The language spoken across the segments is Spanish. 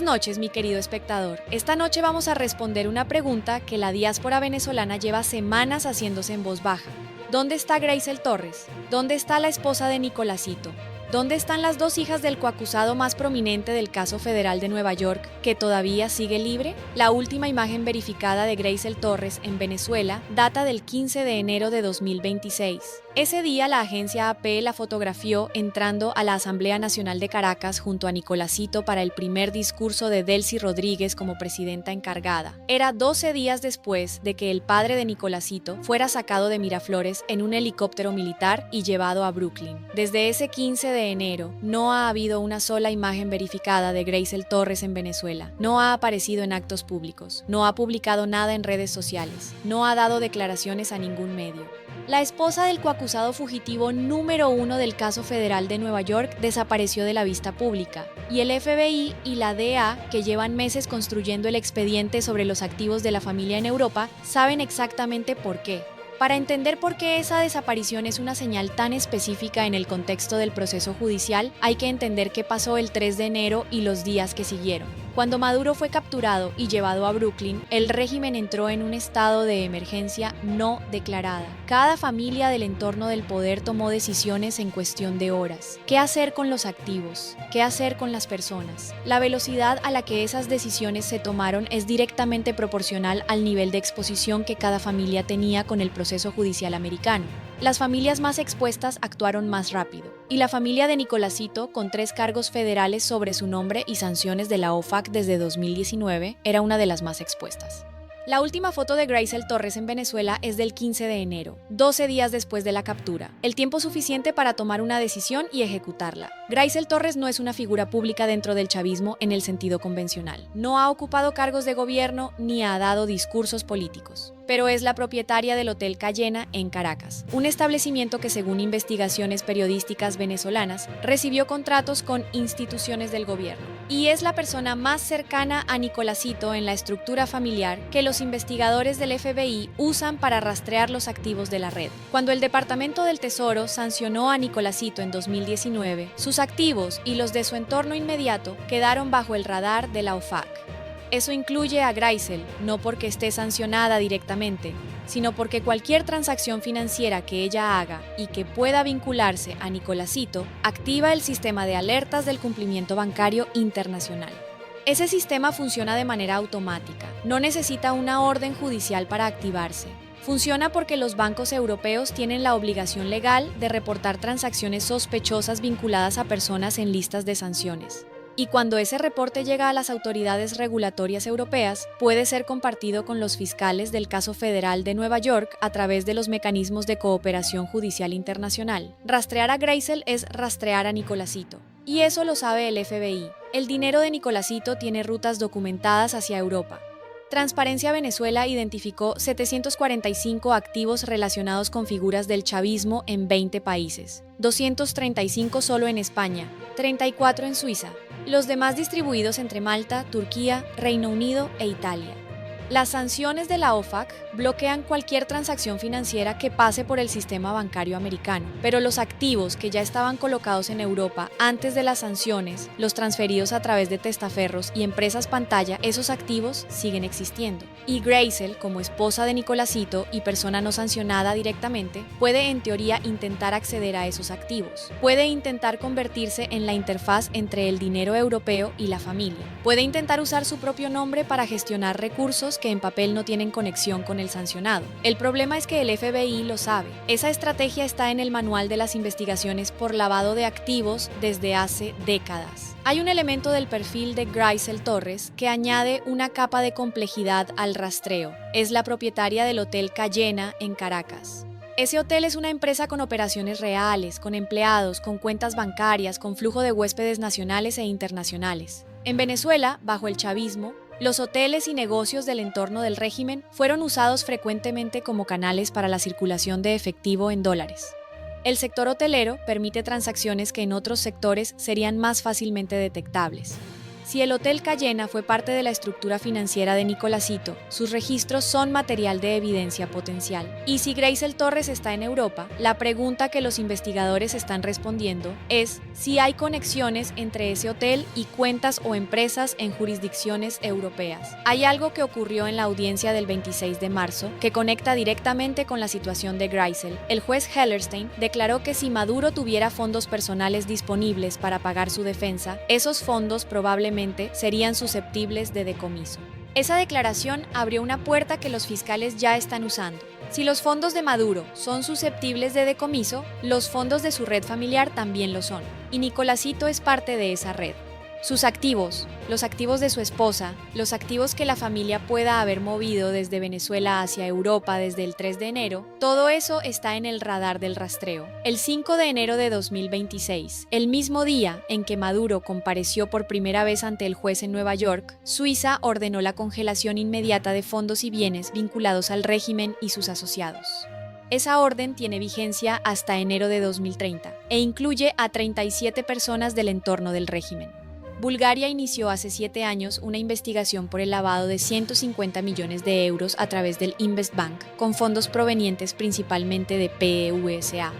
noches, mi querido espectador. Esta noche vamos a responder una pregunta que la diáspora venezolana lleva semanas haciéndose en voz baja. ¿Dónde está Graysel Torres? ¿Dónde está la esposa de Nicolásito? ¿Dónde están las dos hijas del coacusado más prominente del caso federal de Nueva York, que todavía sigue libre? La última imagen verificada de Graysel Torres en Venezuela data del 15 de enero de 2026. Ese día la agencia AP la fotografió entrando a la Asamblea Nacional de Caracas junto a Nicolásito para el primer discurso de Delcy Rodríguez como presidenta encargada. Era 12 días después de que el padre de Nicolásito fuera sacado de Miraflores en un helicóptero militar y llevado a Brooklyn. Desde ese 15 de enero no ha habido una sola imagen verificada de Graysel Torres en Venezuela. No ha aparecido en actos públicos, no ha publicado nada en redes sociales, no ha dado declaraciones a ningún medio. La esposa del coacusado fugitivo número 1 del caso federal de Nueva York desapareció de la vista pública, y el FBI y la DEA, que llevan meses construyendo el expediente sobre los activos de la familia en Europa, saben exactamente por qué. Para entender por qué esa desaparición es una señal tan específica en el contexto del proceso judicial, hay que entender qué pasó el 3 de enero y los días que siguieron. Cuando Maduro fue capturado y llevado a Brooklyn, el régimen entró en un estado de emergencia no declarada. Cada familia del entorno del poder tomó decisiones en cuestión de horas. ¿Qué hacer con los activos? ¿Qué hacer con las personas? La velocidad a la que esas decisiones se tomaron es directamente proporcional al nivel de exposición que cada familia tenía con el proceso judicial americano. Las familias más expuestas actuaron más rápido, y la familia de Nicolásito, con 3 cargos federales sobre su nombre y sanciones de la OFAC desde 2019, era una de las más expuestas. La última foto de Graysel Torres en Venezuela es del 15 de enero, 12 días después de la captura, el tiempo suficiente para tomar una decisión y ejecutarla. Graysel Torres no es una figura pública dentro del chavismo en el sentido convencional. No ha ocupado cargos de gobierno ni ha dado discursos políticos, pero es la propietaria del Hotel Cayena en Caracas, un establecimiento que, según investigaciones periodísticas venezolanas, recibió contratos con instituciones del gobierno. Y es la persona más cercana a Nicolásito en la estructura familiar que los investigadores del FBI usan para rastrear los activos de la red. Cuando el Departamento del Tesoro sancionó a Nicolásito en 2019, sus activos y los de su entorno inmediato quedaron bajo el radar de la OFAC. Eso incluye a Graysel, no porque esté sancionada directamente, sino porque cualquier transacción financiera que ella haga y que pueda vincularse a Nicolásito activa el sistema de alertas del cumplimiento bancario internacional. Ese sistema funciona de manera automática, no necesita una orden judicial para activarse. Funciona porque los bancos europeos tienen la obligación legal de reportar transacciones sospechosas vinculadas a personas en listas de sanciones. Y cuando ese reporte llega a las autoridades regulatorias europeas, puede ser compartido con los fiscales del caso federal de Nueva York a través de los mecanismos de cooperación judicial internacional. Rastrear a Graysel es rastrear a Nicolásito. Y eso lo sabe el FBI. El dinero de Nicolásito tiene rutas documentadas hacia Europa. Transparencia Venezuela identificó 745 activos relacionados con figuras del chavismo en 20 países, 235 solo en España, 34 en Suiza, los demás distribuidos entre Malta, Turquía, Reino Unido e Italia. Las sanciones de la OFAC bloquean cualquier transacción financiera que pase por el sistema bancario americano, pero los activos que ya estaban colocados en Europa antes de las sanciones, los transferidos a través de testaferros y empresas pantalla, esos activos siguen existiendo. Y Graysel, como esposa de Nicolásito y persona no sancionada directamente, puede en teoría intentar acceder a esos activos. Puede intentar convertirse en la interfaz entre el dinero europeo y la familia. Puede intentar usar su propio nombre para gestionar recursos que en papel no tienen conexión con el sancionado. El problema es que el FBI lo sabe. Esa estrategia está en el manual de las investigaciones por lavado de activos desde hace décadas. Hay un elemento del perfil de Graysel Torres que añade una capa de complejidad al rastreo. Es la propietaria del Hotel Cayena en Caracas. Ese hotel es una empresa con operaciones reales, con empleados, con cuentas bancarias, con flujo de huéspedes nacionales e internacionales. En Venezuela, bajo el chavismo, los hoteles y negocios del entorno del régimen fueron usados frecuentemente como canales para la circulación de efectivo en dólares. El sector hotelero permite transacciones que en otros sectores serían más fácilmente detectables. Si el Hotel Cayena fue parte de la estructura financiera de Nicolásito, sus registros son material de evidencia potencial. Y si Greisel Torres está en Europa, la pregunta que los investigadores están respondiendo es si hay conexiones entre ese hotel y cuentas o empresas en jurisdicciones europeas. Hay algo que ocurrió en la audiencia del 26 de marzo que conecta directamente con la situación de Greisel. El juez Hellerstein declaró que si Maduro tuviera fondos personales disponibles para pagar su defensa, esos fondos probablemente serían susceptibles de decomiso. Esa declaración abrió una puerta que los fiscales ya están usando. Si los fondos de Maduro son susceptibles de decomiso, los fondos de su red familiar también lo son, y Nicolásito es parte de esa red. Sus activos, los activos de su esposa, los activos que la familia pueda haber movido desde Venezuela hacia Europa desde el 3 de enero, todo eso está en el radar del rastreo. El 5 de enero de 2026, el mismo día en que Maduro compareció por primera vez ante el juez en Nueva York, Suiza ordenó la congelación inmediata de fondos y bienes vinculados al régimen y sus asociados. Esa orden tiene vigencia hasta enero de 2030 e incluye a 37 personas del entorno del régimen. Bulgaria inició hace 7 años una investigación por el lavado de 150 millones de euros a través del Investbank, con fondos provenientes principalmente de PEVSA.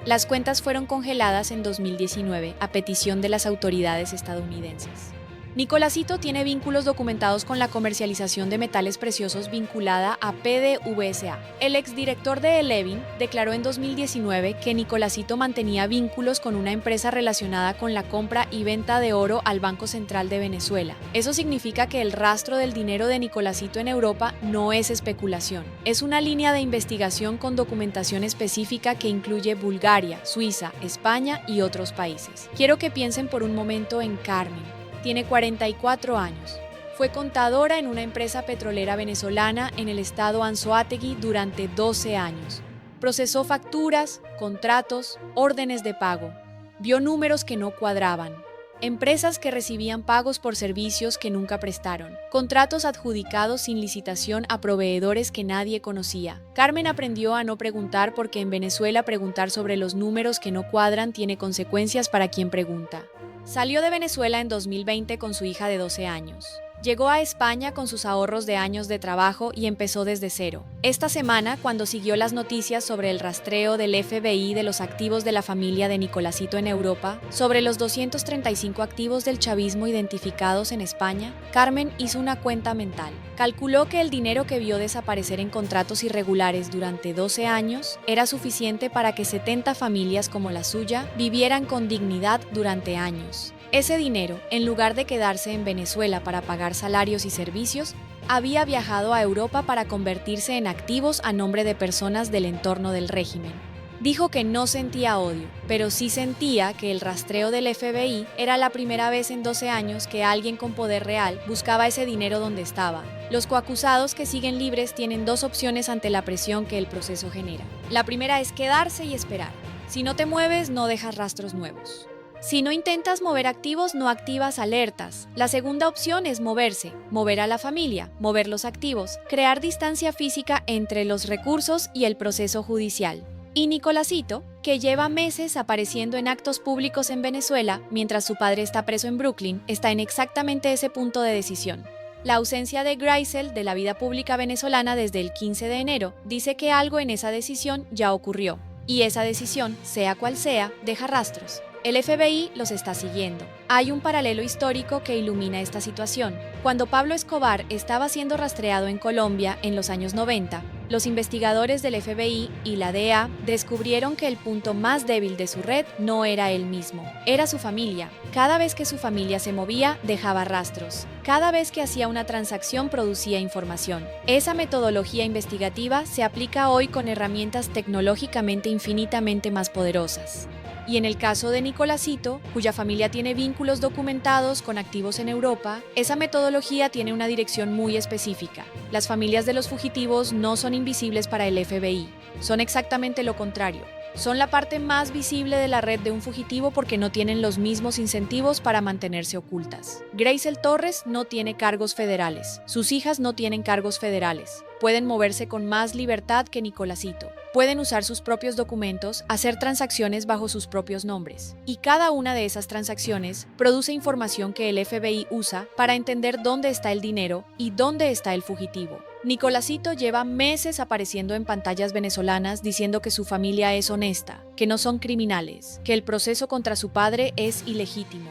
Las cuentas fueron congeladas en 2019 a petición de las autoridades estadounidenses. Nicolásito tiene vínculos documentados con la comercialización de metales preciosos vinculada a PDVSA. El exdirector de Elevin declaró en 2019 que Nicolásito mantenía vínculos con una empresa relacionada con la compra y venta de oro al Banco Central de Venezuela. Eso significa que el rastro del dinero de Nicolásito en Europa no es especulación. Es una línea de investigación con documentación específica que incluye Bulgaria, Suiza, España y otros países. Quiero que piensen por un momento en Carmen. Tiene 44 años. Fue contadora en una empresa petrolera venezolana en el estado Anzoátegui durante 12 años. Procesó facturas, contratos, órdenes de pago. Vio números que no cuadraban. Empresas que recibían pagos por servicios que nunca prestaron. Contratos adjudicados sin licitación a proveedores que nadie conocía. Carmen aprendió a no preguntar porque en Venezuela preguntar sobre los números que no cuadran tiene consecuencias para quien pregunta. Salió de Venezuela en 2020 con su hija de 12 años. Llegó a España con sus ahorros de años de trabajo y empezó desde cero. Esta semana, cuando siguió las noticias sobre el rastreo del FBI de los activos de la familia de Nicolásito en Europa, sobre los 235 activos del chavismo identificados en España, Carmen hizo una cuenta mental. Calculó que el dinero que vio desaparecer en contratos irregulares durante 12 años era suficiente para que 70 familias como la suya vivieran con dignidad durante años. Ese dinero, en lugar de quedarse en Venezuela para pagar salarios y servicios, había viajado a Europa para convertirse en activos a nombre de personas del entorno del régimen. Dijo que no sentía odio, pero sí sentía que el rastreo del FBI era la primera vez en 12 años que alguien con poder real buscaba ese dinero donde estaba. Los coacusados que siguen libres tienen 2 opciones ante la presión que el proceso genera. La primera es quedarse y esperar. Si no te mueves, no dejas rastros nuevos. Si no intentas mover activos, no activas alertas. La segunda opción es moverse, mover a la familia, mover los activos, crear distancia física entre los recursos y el proceso judicial. Y Nicolásito, que lleva meses apareciendo en actos públicos en Venezuela mientras su padre está preso en Brooklyn, está en exactamente ese punto de decisión. La ausencia de Greisel de la vida pública venezolana desde el 15 de enero dice que algo en esa decisión ya ocurrió. Y esa decisión, sea cual sea, deja rastros. El FBI los está siguiendo. Hay un paralelo histórico que ilumina esta situación. Cuando Pablo Escobar estaba siendo rastreado en Colombia en los años 90, los investigadores del FBI y la DEA descubrieron que el punto más débil de su red no era él mismo, era su familia. Cada vez que su familia se movía, dejaba rastros. Cada vez que hacía una transacción, producía información. Esa metodología investigativa se aplica hoy con herramientas tecnológicamente infinitamente más poderosas. Y en el caso de Nicolásito, cuya familia tiene vínculos documentados con activos en Europa, esa metodología tiene una dirección muy específica. Las familias de los fugitivos no son invisibles para el FBI, son exactamente lo contrario. Son la parte más visible de la red de un fugitivo porque no tienen los mismos incentivos para mantenerse ocultas. Greisel Torres no tiene cargos federales, sus hijas no tienen cargos federales. Pueden moverse con más libertad que Nicolásito. pueden usar sus propios documentos, hacer transacciones bajo sus propios nombres. Y cada una de esas transacciones produce información que el FBI usa para entender dónde está el dinero y dónde está el fugitivo. Nicolásito lleva meses apareciendo en pantallas venezolanas diciendo que su familia es honesta, que no son criminales, que el proceso contra su padre es ilegítimo.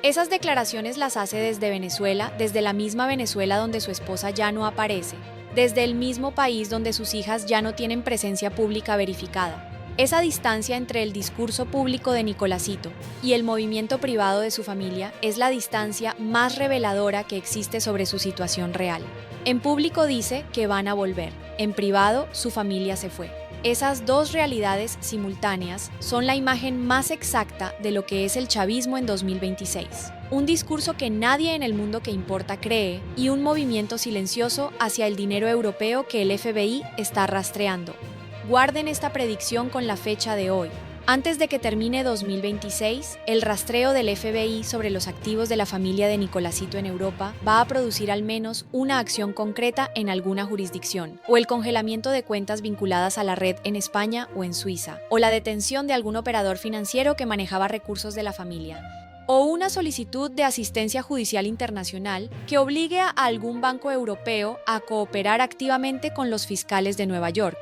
Esas declaraciones las hace desde Venezuela, desde la misma Venezuela donde su esposa ya no aparece, desde el mismo país donde sus hijas ya no tienen presencia pública verificada. Esa distancia entre el discurso público de Nicolásito y el movimiento privado de su familia es la distancia más reveladora que existe sobre su situación real. En público dice que van a volver, en privado su familia se fue. Esas dos realidades simultáneas son la imagen más exacta de lo que es el chavismo en 2026. Un discurso que nadie en el mundo que importa cree y un movimiento silencioso hacia el dinero europeo que el FBI está rastreando. Guarden esta predicción con la fecha de hoy. Antes de que termine 2026, el rastreo del FBI sobre los activos de la familia de Nicolásito en Europa va a producir al menos una acción concreta en alguna jurisdicción, o el congelamiento de cuentas vinculadas a la red en España o en Suiza, o la detención de algún operador financiero que manejaba recursos de la familia, o una solicitud de asistencia judicial internacional que obligue a algún banco europeo a cooperar activamente con los fiscales de Nueva York.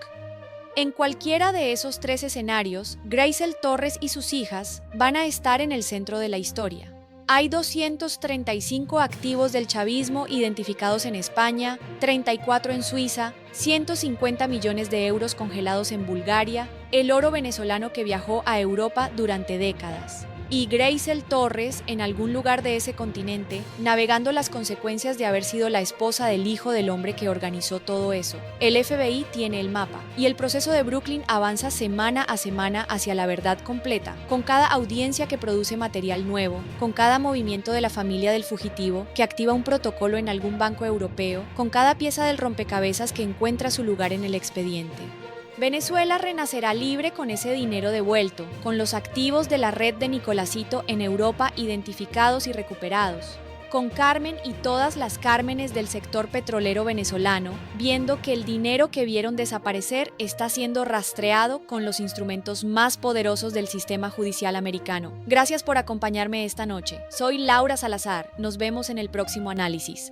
En cualquiera de esos tres escenarios, Graysel Torres y sus hijas van a estar en el centro de la historia. Hay 235 activos del chavismo identificados en España, 34 en Suiza, 150 millones de euros congelados en Bulgaria, el oro venezolano que viajó a Europa durante décadas. Y Graysel Torres en algún lugar de ese continente, navegando las consecuencias de haber sido la esposa del hijo del hombre que organizó todo eso. El FBI tiene el mapa, y el proceso de Brooklyn avanza semana a semana hacia la verdad completa, con cada audiencia que produce material nuevo, con cada movimiento de la familia del fugitivo que activa un protocolo en algún banco europeo, con cada pieza del rompecabezas que encuentra su lugar en el expediente. Venezuela renacerá libre con ese dinero devuelto, con los activos de la red de Nicolásito en Europa identificados y recuperados, con Carmen y todas las Cármenes del sector petrolero venezolano, viendo que el dinero que vieron desaparecer está siendo rastreado con los instrumentos más poderosos del sistema judicial americano. Gracias por acompañarme esta noche. Soy Laura Salazar. Nos vemos en el próximo análisis.